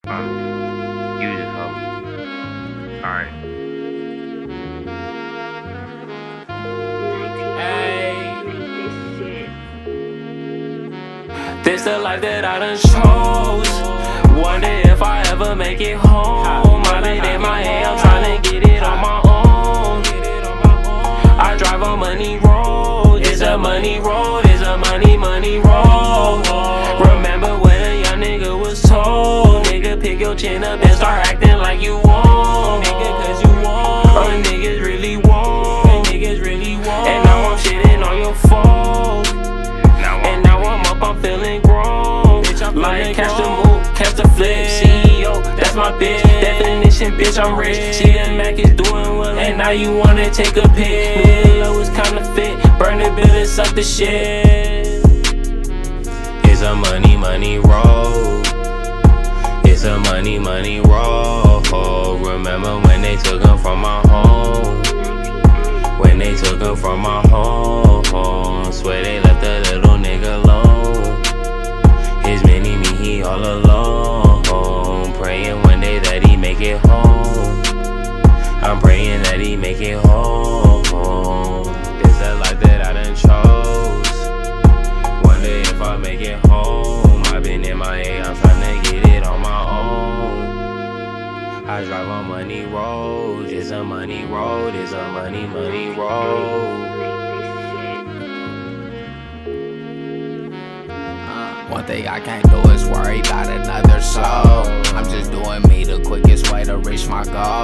You just hope. Alright. This the life that I done chose. Wonder if I ever make it home. I've been in my head, I'm tryna get it on my own. I drive on money road. It's a money road, it's a money road. Remember when a young nigga was told, nigga, pick your chin up and start acting like you won't. Nigga, cause you won't. Niggas really won't. Niggas really won't. And now I'm shitting on your phone. And now I'm up, I'm feeling grown. Like catch the move, catch the flip. CEO, that's my bitch. Definition, bitch, I'm rich. See that Mac is doing well, and now you wanna take a pic. Low is kinda fit. Burn the bill and suck the shit. It's a money road. It's a money road. Remember when they took him from my home? When they took him from my home, swear they left the little nigga alone. His mini me, he all alone. Praying one day that he make it home. I'm praying that he make it home. This the life that I done chose. Wonder if I make it home. I've been in my head, I'm tryna get it on my own. I drive on money road. It's a money road. It's a money road. One thing I can't do is worry about another soul. I'm just doing me the quickest way to reach my goal.